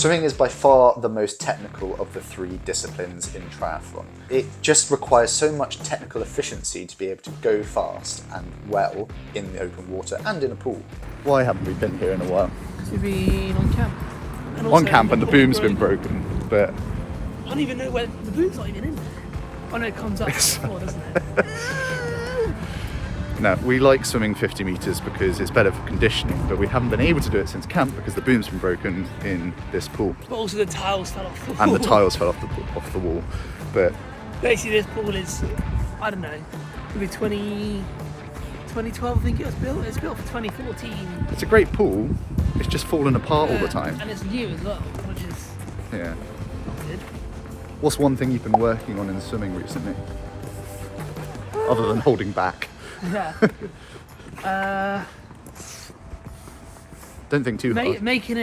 Swimming is by far the most technical of the three disciplines in triathlon. It just requires so much technical efficiency to be able to go fast and well in the open water and in a pool. Why haven't we been here in a while? Because we've been on camp. And On camp and the boom's been broken, but... I don't even know where the boom's not even in there. I know it comes up before, doesn't it? No, we like swimming 50 metres because it's better for conditioning, but we haven't been able to do it since camp because the boom's been broken in this pool. But also the tiles fell off the wall. And the tiles fell off the wall. But basically this pool is, I don't know, maybe 2012 I think it was built. It's built for 2014. It's a great pool, it's just falling apart all the time. And it's new as well, which is not good. What's one thing you've been working on in swimming recently? Other than holding back? Yeah. Don't think too hard. Making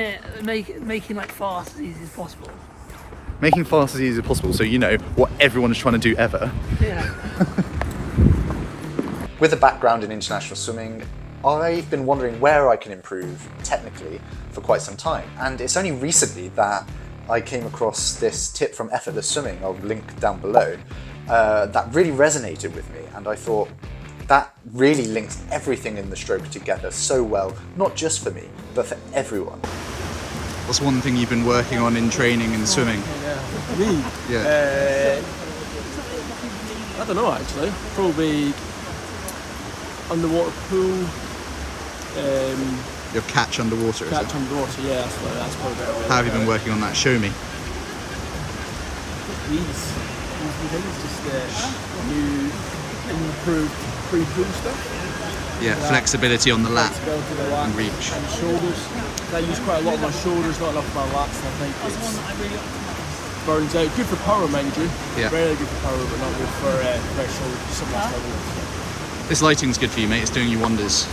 like fast as easy as possible. Making fast as easy as possible, so you know what everyone is trying to do ever. Yeah. With a background in international swimming, I've been wondering where I can improve technically for quite some time. And it's only recently that I came across this tip from Effortless Swimming, I'll link down below, that really resonated with me. And I thought, that really links everything in the stroke together so well, not just for me, but for everyone. What's one thing you've been working on in training and swimming? Me? Yeah. I don't know actually. Probably underwater pool. Your catch underwater, is Catch it? underwater, yeah, that's probably better. How have you been working on that? Show me. These things, just new improved pre-pool stuff. Yeah, flexibility on the lat Flexibility of the lat and reach. and shoulders. I use quite a lot of my shoulders, not enough of my lats. I think That's the one that I really burns out. Good for power, mind you. Yeah. Really good for power, but not good for threshold. Somewhat level. This lighting's good for you, mate. It's doing you wonders.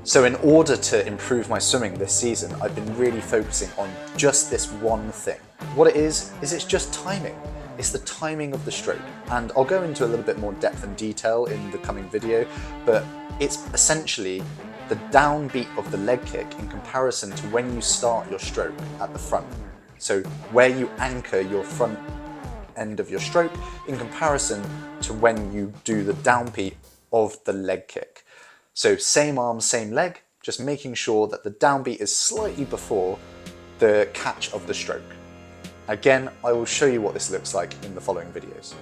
So in order to improve my swimming this season, I've been really focusing on just this one thing. What it is it's just timing. It's the timing of the stroke. And I'll go into a little bit more depth and detail in the coming video, but it's essentially the downbeat of the leg kick in comparison to when you start your stroke at the front. So where you anchor your front end of your stroke in comparison to when you do the downbeat of the leg kick. So same arm, same leg, just making sure that the downbeat is slightly before the catch of the stroke. Again, I will show you what this looks like in the following videos.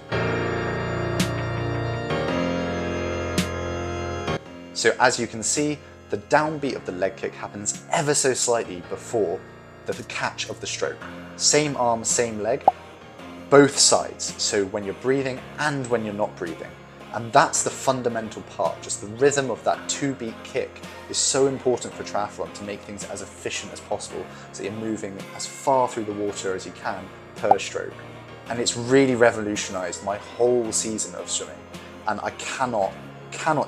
So as you can see, the downbeat of the leg kick happens ever so slightly before the catch of the stroke. Same arm, same leg, both sides. So when you're breathing and when you're not breathing. And that's the fundamental part, just the rhythm of that two-beat kick is so important for triathlon to make things as efficient as possible so you're moving as far through the water as you can per stroke. And it's really revolutionized my whole season of swimming. And I cannot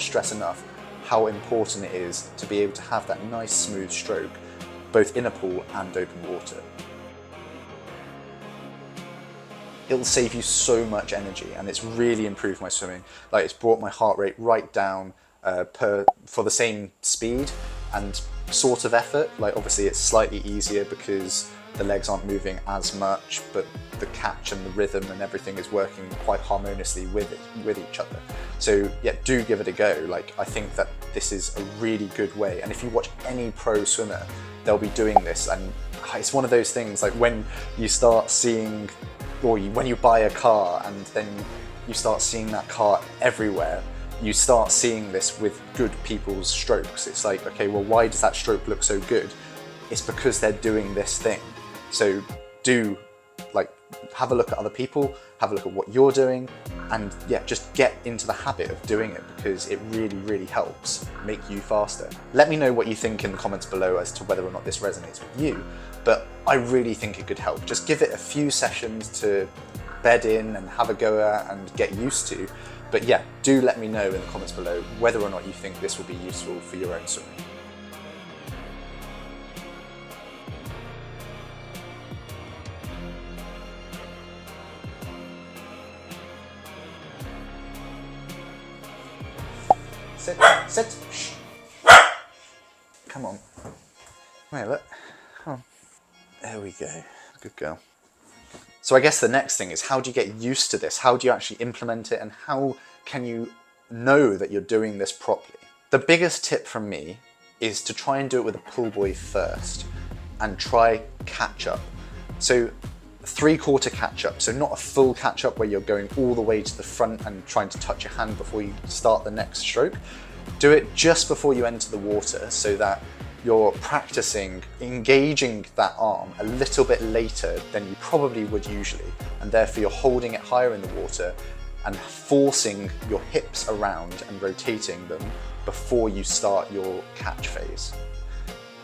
stress enough how important it is to be able to have that nice smooth stroke, both in a pool and open water. It'll save you so much energy and it's really improved my swimming. Like it's brought my heart rate right down for the same speed and sort of effort. Like obviously it's slightly easier because the legs aren't moving as much, but the catch and the rhythm and everything is working quite harmoniously with each other. So yeah, do give it a go. Like I think that this is a really good way. And if you watch any pro swimmer, they'll be doing this. And it's one of those things like when you start seeing, or when you buy a car and then you start seeing that car everywhere, you start seeing this with good people's strokes. It's like, okay, well, why does that stroke look so good? It's because they're doing this thing. So do like have a look at other people, have a look at what you're doing, and yeah, just get into the habit of doing it because it really, really helps make you faster. Let me know what you think in the comments below as to whether or not this resonates with you, but I really think it could help. Just give it a few sessions to bed in and have a go at and get used to. But yeah, do let me know in the comments below whether or not you think this will be useful for your own swimming. Sit, sit, shh. Come on. Wait, look. Come on. There we go. Good girl. So I guess the next thing is, how do you get used to this? How do you actually implement it? And how can you know that you're doing this properly? The biggest tip from me is to try and do it with a pull buoy first and try catch up. So 3/4 catch up, so not a full catch up where you're going all the way to the front and trying to touch your hand before you start the next stroke. Do it just before you enter the water so that you're practicing engaging that arm a little bit later than you probably would usually, and therefore you're holding it higher in the water and forcing your hips around and rotating them before you start your catch phase.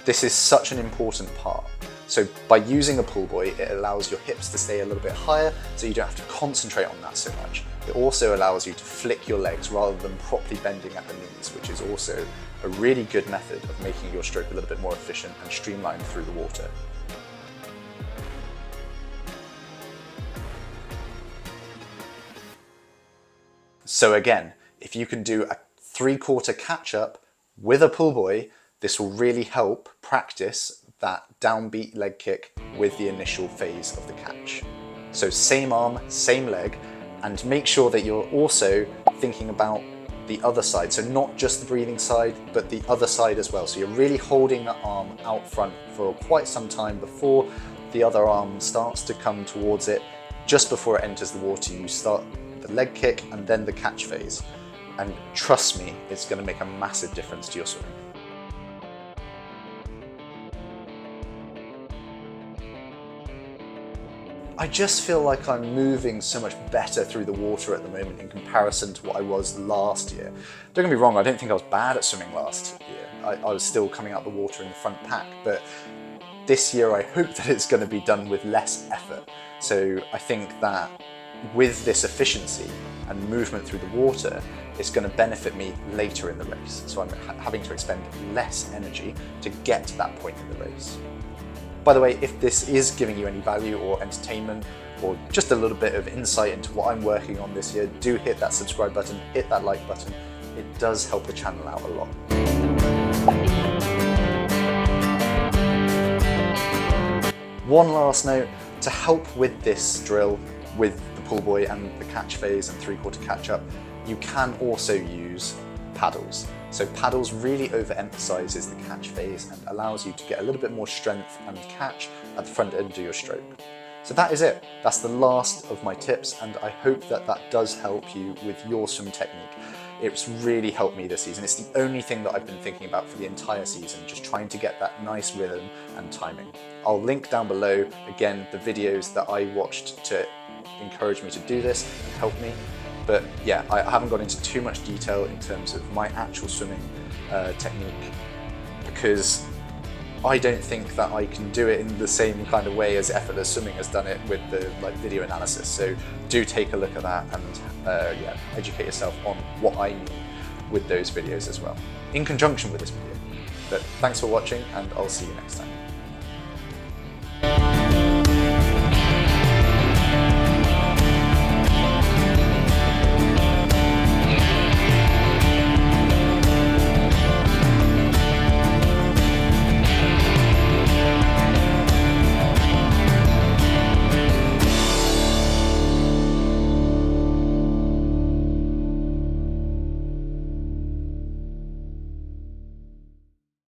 This is such an important part. So by using a pull buoy, it allows your hips to stay a little bit higher, so you don't have to concentrate on that so much. It also allows you to flick your legs rather than properly bending at the knees, which is also a really good method of making your stroke a little bit more efficient and streamlined through the water. So again, if you can do a 3/4 catch up with a pull buoy, this will really help practice that downbeat leg kick with the initial phase of the catch. So same arm, same leg, and make sure that you're also thinking about the other side. So not just the breathing side, but the other side as well. So you're really holding the arm out front for quite some time before the other arm starts to come towards it. Just before it enters the water, you start the leg kick and then the catch phase. And trust me, it's going to make a massive difference to your swimming. I just feel like I'm moving so much better through the water at the moment in comparison to what I was last year. Don't get me wrong, I don't think I was bad at swimming last year. I was still coming out the water in the front pack, but this year I hope that it's going to be done with less effort. So I think that with this efficiency and movement through the water, it's going to benefit me later in the race. So I'm having to expend less energy to get to that point in the race. By the way, if this is giving you any value or entertainment or just a little bit of insight into what I'm working on this year, do hit that subscribe button, hit that like button. It does help the channel out a lot. One last note, to help with this drill, with the pull buoy and the catch phase and 3/4 catch up, you can also use paddles. So paddles really overemphasizes the catch phase and allows you to get a little bit more strength and catch at the front end of your stroke. So that is it. That's the last of my tips, and I hope that that does help you with your swim technique. It's really helped me this season. It's the only thing that I've been thinking about for the entire season, just trying to get that nice rhythm and timing. I'll link down below, again, the videos that I watched to encourage me to do this and help me. But yeah, I haven't gone into too much detail in terms of my actual swimming technique, because I don't think that I can do it in the same kind of way as Effortless Swimming has done it with the video analysis. So do take a look at that and yeah, educate yourself on what I mean with those videos as well, in conjunction with this video. But thanks for watching, and I'll see you next time.